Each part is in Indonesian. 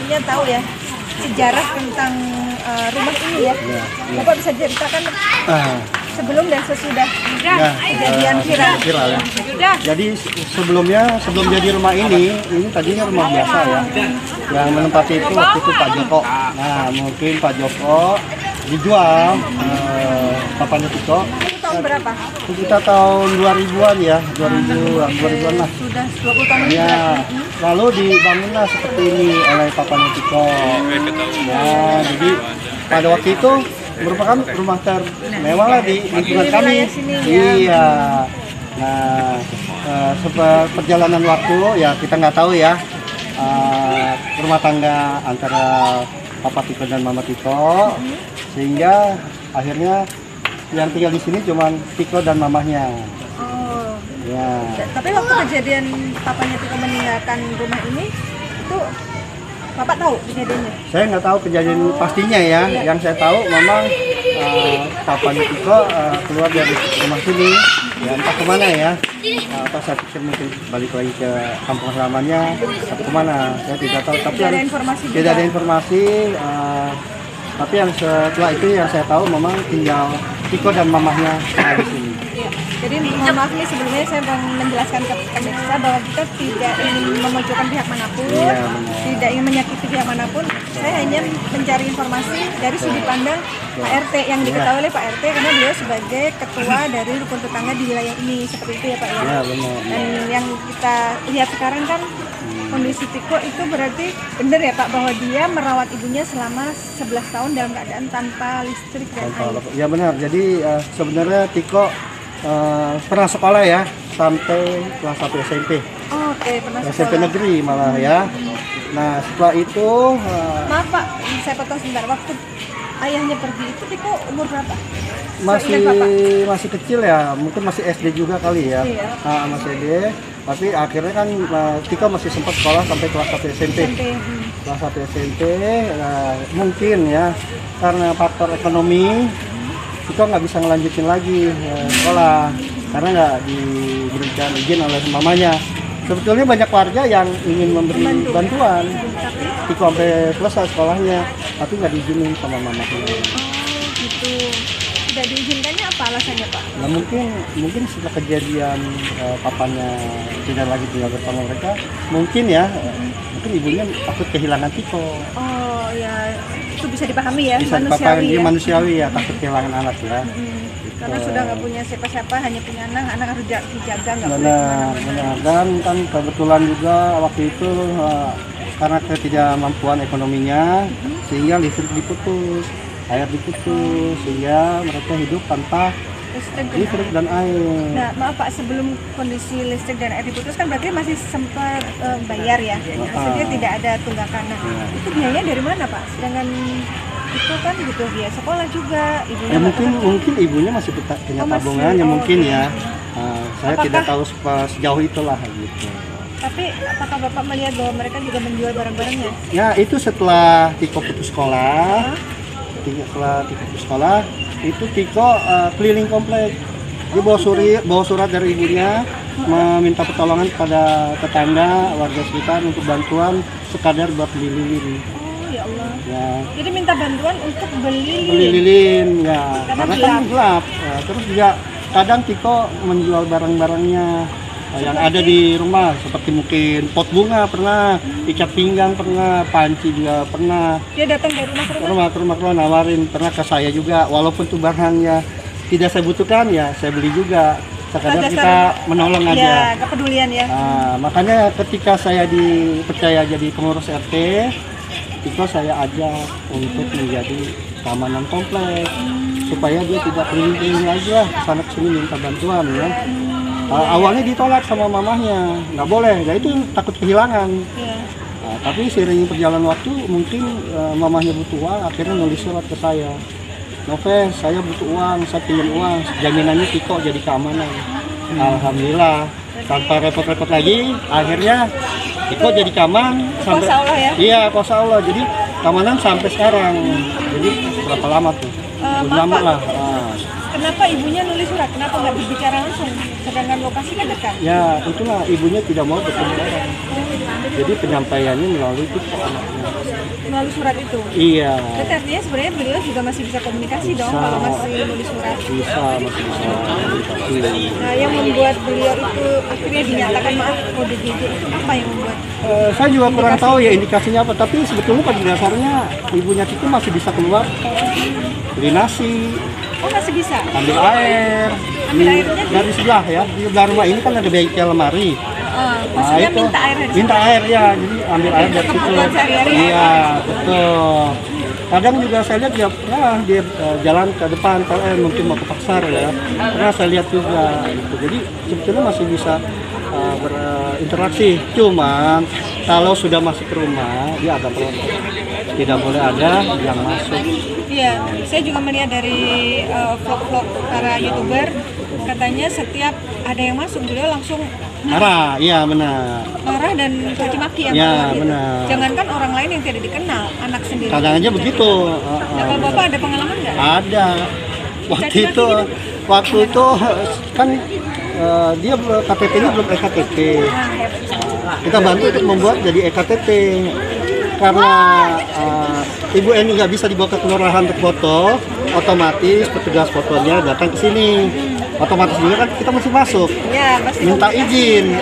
pastinya tahu ya sejarah tentang rumah ini ya. Bapak bisa ceritakan sebelum dan sesudah kejadian viral ya. Jadi sebelum jadi rumah ini tadinya rumah biasa ya. Yang menempati itu waktu itu Pak Joko. Nah, mungkin Pak Joko dijual papanya Tiko. itu tahun berapa? Kita tahun 2000-an ya, 2000-an lah. Sudah 20 tahun Ya, lalu dibangunlah seperti ini oleh papanya Tiko. Ya, jadi pada waktu itu merupakan rumah termewah lah di lingkungan kami. Iya. Nah, perjalanan waktu ya kita nggak tahu ya rumah tangga antara Papa Tiko dan Mama Tiko, sehingga akhirnya yang tinggal di sini cuma Tiko dan mamahnya. Oh. Ya. Tapi waktu kejadian papanya Tiko meninggalkan rumah ini itu Bapak tahu kejadiannya? Saya nggak tahu kejadian pastinya ya. Yang saya tahu memang papanya Tiko keluar dari rumah sini, ya entah kemana ya. Atau saya pikir mungkin balik lagi ke kampung halamannya atau kemana, saya tidak tahu. Tapi tidak ada informasi. Tidak ada informasi. Tapi yang setelah itu yang saya tahu memang tinggal Tiko dan mamahnya di sini. Ya. Jadi mohon maaf nih sebelumnya saya mau menjelaskan ke pemirsa bahwa kita tidak ingin memojokkan pihak manapun, tidak ingin menyakiti pihak manapun. Saya hanya mencari informasi dari sudut pandang Pak RT yang diketahui oleh Pak RT karena beliau sebagai ketua dari rukun tetangga di wilayah ini, seperti itu ya Pak ya. Ya, benar. Dan yang kita lihat sekarang kan kondisi Tiko itu berarti benar ya Pak bahwa dia merawat ibunya selama 11 tahun dalam keadaan tanpa listrik dan air. Ya benar. Jadi sebenarnya Tiko pernah sekolah ya sampai kelas 1 SMP. Oke, pernah sekolah. SMP negeri malah ya. Nah setelah itu maaf Pak, saya potong sebentar. Waktu ayahnya pergi itu Tiko umur berapa? masih kecil ya, mungkin masih SD juga kali ya. Iya. Masih SD. Tapi akhirnya kan Tiko masih sempat sekolah sampai kelas 1 SMP. Kelas 1 SMP mungkin ya karena faktor ekonomi Tiko nggak bisa ngelanjutin lagi sekolah karena nggak diberikan izin oleh mamanya. Sebetulnya banyak warga yang ingin memberi bantuan Tiko sampai selesai sekolahnya, tapi nggak diizinin sama mamanya. Oh gitu. Tidak diizinkannya apa alasannya Pak? Nah mungkin setelah kejadian papanya tidak lagi tinggal bersama mereka, mungkin ya mungkin ibunya takut kehilangan Tiko. Oh ya, itu bisa dipahami ya, Bisa manusiawi ya. Manusiawi ya, takut kehilangan anak ya. Karena sudah nggak punya siapa-siapa, hanya punya anak harus dijaga, nggak boleh Benar. Dan kan kebetulan juga waktu itu karena ketidakmampuan ekonominya, sehingga listrik diputus, air diputus, sehingga mereka hidup tanpa listrik dan air. Nah maaf Pak, sebelum kondisi listrik dan air diputus kan berarti masih sempat bayar ya, maksudnya tidak ada tunggakan. Nah itu biayanya dari mana Pak? Sedangkan itu kan butuh biaya sekolah juga, ibunya Ya mungkin ibunya masih punya tabungan ya mungkin ya. Saya tidak tahu sejauh itulah gitu. Tapi apakah Bapak melihat bahwa mereka juga menjual barang-barangnya? Ya itu setelah Tiko putus sekolah, itu Tiko keliling komplek. Dia bawa surat dari ibunya meminta pertolongan kepada tetangga warga sekitar untuk bantuan sekadar buat beli lilin. Oh ya Allah. Ya. Jadi minta bantuan untuk beli lilin ya. Karena kan gelap. Terus juga kadang Tiko menjual barang-barangnya yang ada di rumah seperti mungkin pot bunga pernah, ikat pinggang pernah, panci juga pernah. Dia datang dari rumah ke rumah nawarin, pernah ke saya juga walaupun tuh barangnya tidak saya butuhkan ya saya beli juga. Sekadar kita menolong aja. Ya, kepedulian ya. Makanya ketika saya dipercaya jadi pengurus RT, itu saya ajak untuk menjadi keamanan komplek supaya dia tidak keliling-keliling lagi lah sana sini minta bantuan ya. Awalnya ditolak sama mamahnya, nggak boleh, ya itu takut kehilangan. Tapi seiring perjalanan waktu mungkin mamahnya butuh uang, akhirnya nulis surat ke saya. Nove, saya butuh uang, saya pinjam uang, jaminannya Tiko jadi keamanan. Alhamdulillah, tanpa repot-repot lagi, akhirnya Tiko jadi keamanan. Kuasa Allah ya? Iya, kuasa Allah. Jadi keamanan sampai sekarang. Jadi berapa lama tuh? Lama lah. Kenapa ibunya nulis surat? Kenapa nggak berbicara langsung? Sedangkan lokasi kan dekat. Ya, itulah ibunya tidak mau bertemu orang. Jadi Jadi penyampaiannya melalui itu anaknya. Melalui surat itu. Iya. Berarti artinya sebenarnya beliau juga masih bisa komunikasi dong Bisa. kalau masih nulis surat. Bisa, masih bisa komunikasi. Nah, yang membuat beliau itu akhirnya dinyatakan maaf ODGJ itu apa yang membuat? Saya juga kurang tahu ya indikasinya apa, tapi sebetulnya pada dasarnya ibunya itu masih bisa keluar, beli nasi, Oh, masih bisa. ambil air. Ambil airnya Dari sebelah ya, di sebelah rumah ini kan ada bengkel lemari. Maksudnya itu. minta air dari Minta air ya, jadi ambil air dari situ. Kebutuhan sehari-hari. Iya, betul. Kadang juga saya lihat dia jalan ke depan, mungkin mau ke pasar ya. Karena saya lihat juga gitu. Jadi sebetulnya masih bisa berinteraksi. Cuman kalau sudah masuk ke rumah dia agak protes. Tidak boleh ada yang masuk. Iya, saya juga melihat dari vlog-vlog para YouTuber, katanya setiap ada yang masuk beliau langsung Marah, iya benar. marah dan caci maki ya. Ya, Pak. benar. Jangankan orang lain yang tidak dikenal, anak sendiri. Kadang aja begitu. Nah, kalau Bapak ada pengalaman nggak? Ada. Caci maki gitu? Waktu itu kan dia KTP-nya belum EKTP. Kita bantu untuk membuat jadi EKTP. Karena Ibu Eni nggak bisa dibawa ke kelurahan untuk foto, otomatis petugas fotonya datang ke sini. Otomatis juga kan kita mesti masuk, Ya, pasti minta izin.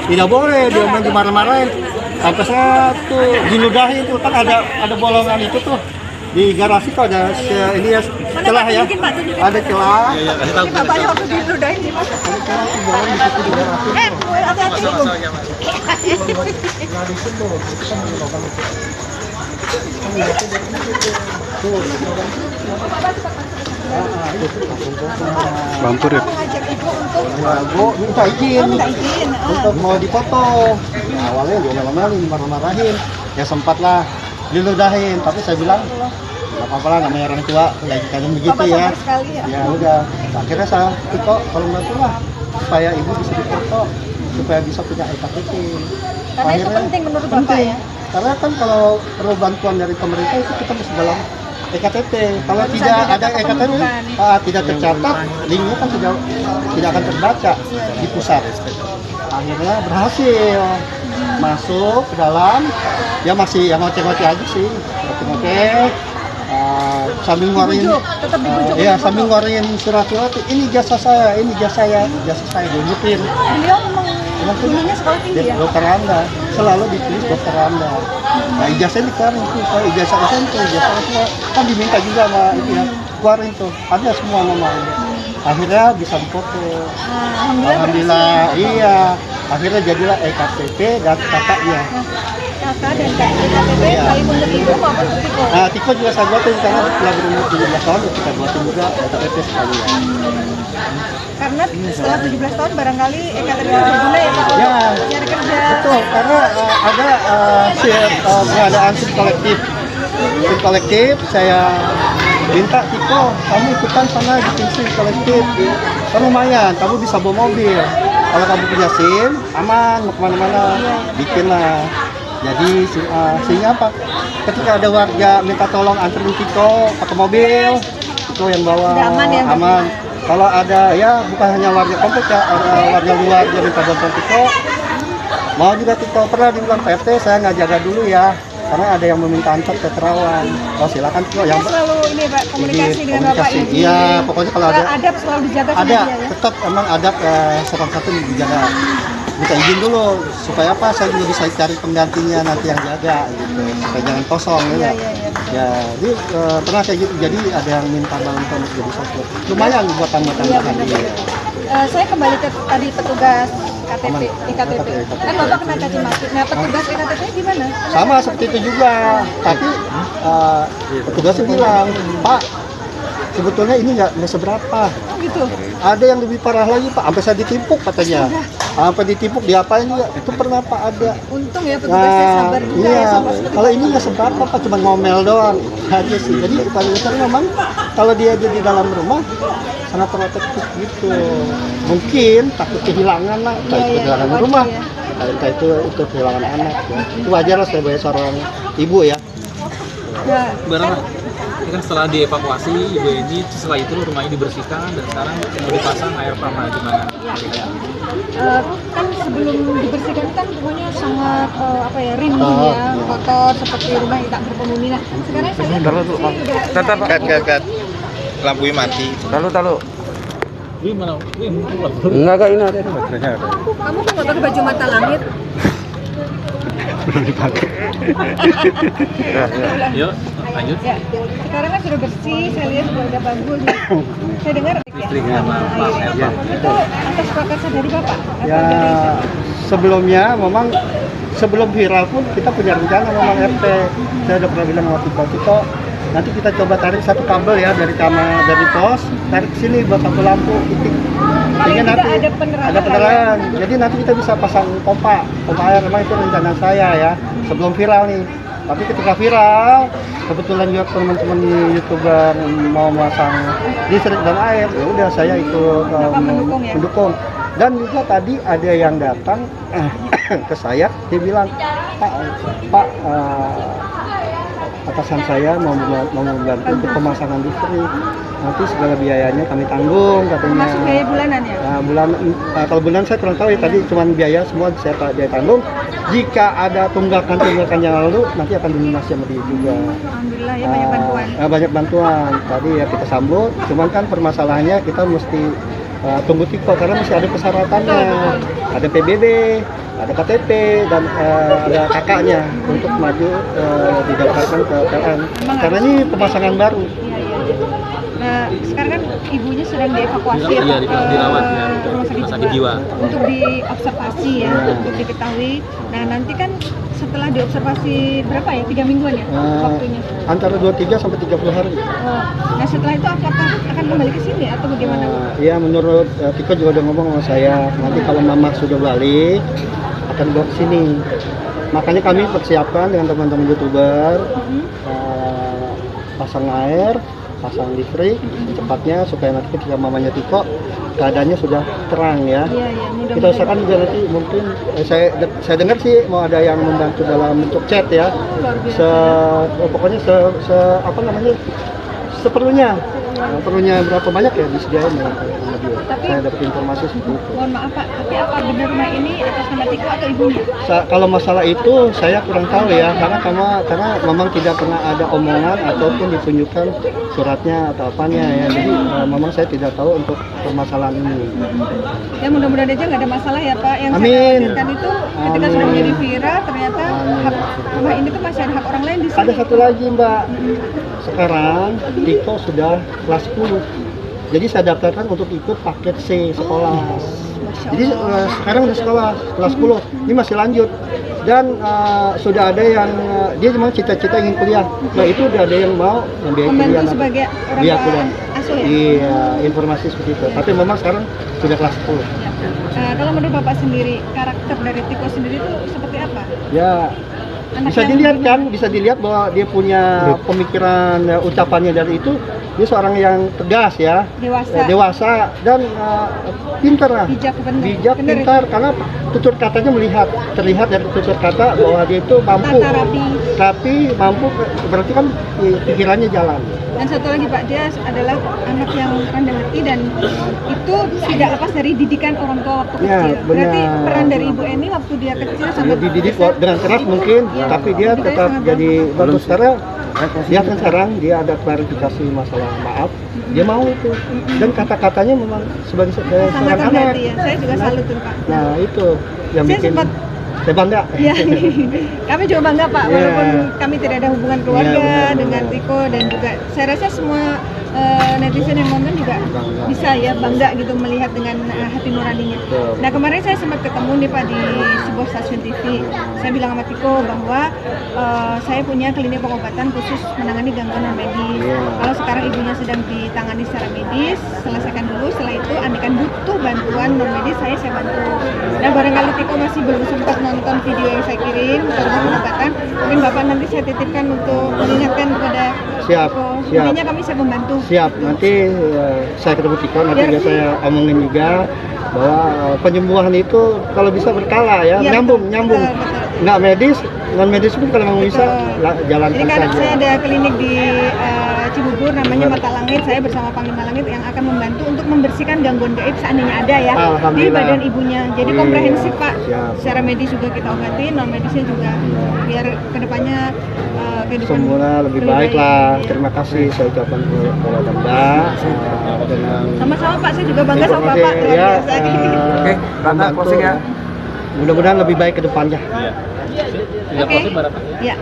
Tidak boleh dia main dimarah-marahin. Sampai satu diludahin tuh kan ada bolongan itu tuh di garasi tuh ada ini ya celah ya. Tunjukin, Pak, tunjukin. Ada celah. Ini bapaknya waktu diludahin gimana? Bolongan di situ di garasi. Hati-hati. Lampur ya. Mengajak ibu untuk Bu minta izin minta izin. untuk mau dipoto. Awalnya dia malah marah-marahin. Ya sempatlah diludahin, tapi saya bilang nggak apa-apa lah, namanya orang tua kayak kadang begitu Bapak ya. sabar sekali ya. Ya udah, akhirnya saya itu kalau nggak lah supaya ibu bisa dipoto, supaya bisa punya EKTP. Karena itu penting menurut Bapak ya. Karena kan kalau perlu bantuan dari pemerintah itu kita mesti dalam EKTP. Kalau Harus tidak ada ada data EKTP, kependudukan. tidak tercatat, linknya kan tidak akan terbaca di pusat. Akhirnya berhasil masuk ke dalam. Dia masih yang ngoceh-ngoceh aja sih, ngoceh-ngoceh. Sambil ngeluarin, Tetap dibujuk. ya sambil ngeluarin surat-surat. Ini jasa saya, ini jasa saya diunjukin. Beliau memang ininya sekolah tinggi ya. Dokter Anda, selalu ditulis dokter Anda. Nah, ijazahnya dikeluarin tuh, kalau ijazah SMP, ijazah SMA, kan diminta juga sama itu ya, keluarin tuh, ada semua namanya. Akhirnya bisa dipoto. Alhamdulillah, iya. Akhirnya jadilah EKTP dan kakaknya. Kakak dan KTP Iya. baik untuk ibu maupun untuk Tiko. Nah, Tiko juga saya buatin karena setelah berumur 17 tahun kita buatin juga EKTP sekalian. Karena setelah 17 tahun barangkali EKTP berguna ya Pak Ya. untuk cari kerja. Betul, karena ada pengadaan sim kolektif. Sim kolektif, saya minta Tiko, kamu ikutan sana bikin sim kolektif. Kan lumayan, kamu bisa bawa mobil. Kalau kamu punya SIM, aman, mau kemana-mana, bikinlah. Jadi SIM-nya apa? Ketika ada warga minta tolong anterin Tiko pakai mobil, itu yang bawa Udah aman ya, Mbak? aman. Kalau ada ya bukan hanya warga komplek ya, warga luar yang minta bantuan Tiko, mau juga Tiko pernah dibilang Pak RT saya nggak jaga dulu ya, karena ada yang meminta antar ke Terawan. Oh silakan Tiko yang Kita selalu ini Pak komunikasi dengan Bapak komunikasi. Ibu. Iya, pokoknya kalau ada Adab selalu dijaga sama ada dia ya. tetap emang ada sopan satu dijaga. Minta izin dulu supaya apa? Saya juga bisa cari penggantinya nanti yang jaga gitu, supaya jangan kosong Iya, ya. iya, iya. Ya, jadi pernah kayak gitu. Jadi ada yang minta bantuan untuk jadi sopir. Lumayan buat tambahan Iya, tambahan. benar. Saya kembali ke tadi petugas KTP, IKTP. Kan Bapak kena caci maki. Nah, petugas IKTP gimana? Sama seperti itu juga, tapi petugasnya bilang, Pak, sebetulnya ini nggak seberapa. Oh, gitu. Ada yang lebih parah lagi Pak, sampai saya ditimpuk katanya. Sampai ditimpuk, diapain juga? Itu pernah Pak ada. Untung ya petugasnya sabar juga ya Iya, sampai seperti kalau itu. ini nggak seberapa Pak, cuma ngomel doang aja sih. Jadi pada dasarnya memang kalau dia ada di dalam rumah sangat protektif gitu. Mungkin takut kehilangan lah, Iya, iya, kehilangan wajar rumah. ya. Entah itu kehilangan anak ya. Itu wajar lah sebagai seorang ibu ya. Nah, Barang ini kan setelah dievakuasi ibu ini, setelah itu rumahnya dibersihkan dan sekarang mau dipasang air pump gimana? kan sebelum dibersihkan kan rumahnya sangat rimbun ya, kotor seperti rumah yang tak berpenghuni. Nah, sekarang saya lihat Kat. Lampunya mati. Tahu. Wih mana? Wih keluar. Enggak ini ada. kamu kok nggak pakai baju mata langit? Belum dipakai. Yuk lanjut. Ya, sekarang kan sudah bersih, saya lihat sudah ada bagus. Saya dengar Listriknya Pak ya. Itu atas prakarsa dari Bapak? Atau Ya dari sebelumnya memang sebelum viral pun kita punya rencana memang RT. Saya udah pernah bilang sama Tiko, nanti kita coba tarik satu kabel ya dari pos, tarik ke sini buat satu lampu titik. Sehingga nanti ada penerangan. Jadi nanti kita bisa pasang pompa air. Memang itu rencana saya ya sebelum viral nih. Tapi ketika viral, kebetulan juga teman-teman di YouTuber mau masang listrik dan air, ya udah saya ikut mendukung. Dan juga tadi ada yang datang ke saya, dia bilang, Pak, atasan saya mau membantu untuk pemasangan listrik. Nanti segala biayanya kami tanggung katanya. masuk biaya bulanan ya? Nah, kalau bulan saya kurang tahu ya, tadi cuma biaya semua dia tanggung. Jika ada tunggakan yang lalu nanti akan dilunasi sama dia juga. Alhamdulillah ya, banyak bantuan. Banyak bantuan. Tadi ya kita sambut, cuman kan permasalahannya kita mesti tunggu Tiko karena masih ada persyaratannya. Ada PBB, ada KTP dan ada kakaknya untuk maju didaftarkan ke PLN. Karena ini pemasangan baru. Nah, sekarang kan ibunya sedang dievakuasi Iya, dirawat ya, ke rumah rumah sakit jiwa. untuk diobservasi ya, untuk diketahui. Nah, nanti kan setelah diobservasi berapa ya? 3 mingguan ya waktunya? Antara 23 sampai 30 hari. Oh. Nah, setelah itu apakah akan kembali ke sini atau bagaimana? Iya, menurut Tiko juga udah ngomong sama saya, nanti kalau Mama sudah balik akan bawa ke sini. Makanya kami persiapkan dengan teman-teman YouTuber pasang air, pasang listrik secepatnya supaya nanti ketika mamanya Tiko keadaannya sudah terang ya. Iya, mudah-mudahan. Kita usahakan juga nanti mungkin saya dengar sih mau ada yang membantu dalam bentuk chat ya. Luar biasa. Pokoknya seperlunya. Perlunya berapa banyak ya disediain ya sama dia. Saya dapat informasi seperti itu. Mohon maaf Pak, tapi apa benar rumah ini atas nama Tiko atau ibunya? Kalau masalah itu saya kurang tahu ya, karena memang tidak pernah ada omongan ataupun ditunjukkan suratnya atau apanya ya. Jadi memang saya tidak tahu untuk permasalahan ini. Ya mudah-mudahan aja nggak ada masalah ya Pak. Yang Amin. saya khawatirkan itu ketika Amin. sudah menjadi viral ternyata hak rumah ini tuh masih ada hak orang lain di sini. Ada satu lagi Mbak, sekarang Tiko sudah kelas 10. Jadi saya daftarkan untuk ikut paket C sekolah. Jadi sekarang udah sekolah kelas 10. Ini masih lanjut. Dan sudah ada yang dia memang cita-cita ingin kuliah. Nah itu udah ada yang mau membiayai kuliah. Membantu sebagai orang tua kuliah. asuh ya? Iya, informasi seperti itu. Tapi memang sekarang sudah kelas 10. Kalau menurut Bapak sendiri, karakter dari Tiko sendiri itu seperti apa? Ya, bisa dilihat kan, bisa dilihat bahwa dia punya pemikiran ucapannya dari itu, dia seorang yang tegas ya, dewasa dan pintar lah, bijak, pintar karena tutur katanya terlihat dari tutur kata bahwa dia itu mampu, tapi mampu berarti kan pikirannya jalan. Dan satu lagi Pak, dia adalah anak yang rendah hati dan itu tidak lepas dari didikan orang tua waktu kecil. Berarti peran dari Ibu Eni waktu dia kecil sampai dididik dengan keras mungkin, tapi dia tetap jadi bagus karena dia kan sekarang dia ada klarifikasi masalah maaf, dia mau itu dan kata-katanya memang sebagai seorang anak. Ya. Saya juga salut tuh Pak. Nah itu yang saya bikin saya bangga. Ya, kami juga bangga Pak, walaupun kami tidak ada hubungan keluarga dengan Tiko dan juga saya rasa semua netizen yang nonton juga bisa ya bangga gitu melihat dengan hati nuraninya. Nah kemarin saya sempat ketemu nih Pak di sebuah stasiun TV. Saya bilang sama Tiko bahwa saya punya klinik pengobatan khusus menangani gangguan non medis. Kalau sekarang ibunya sedang ditangani secara medis, selesaikan dulu. Setelah itu andaikan butuh bantuan non medis saya bantu. Nah barangkali Tiko masih belum sempat nonton video yang saya kirim tentang pengobatan, mungkin Bapak nanti saya titipkan untuk mengingatkan kepada Tiko. Intinya kami siap membantu. Siap, nanti saya ketemu Tiko, nanti biar saya omongin juga bahwa penyembuhan itu kalau bisa berkala ya, nyambung. Nggak medis, non medis pun kalau mau bisa jalankan Jadi kan saja. saya ada klinik di Cibubur namanya Mata Langit. Saya bersama Panglima Langit yang akan membantu untuk membersihkan gangguan gaib seandainya ada ya di Alhamdulillah. badan ibunya. Jadi Iya, komprehensif Pak. siap. Secara medis juga kita obati, non medisnya juga. Biar kedepannya kehidupan Semuanya lebih baik lah. Terima kasih saya ucapkan kepada Anda dengan Sama-sama Pak, saya juga bangga sama informasi, Bapak. Luar ya, biasa. Oke, Rata membantu. closing ya. Mudah-mudahan lebih baik ke depannya. Tidak Oke. closing Mbak Rata. Ya.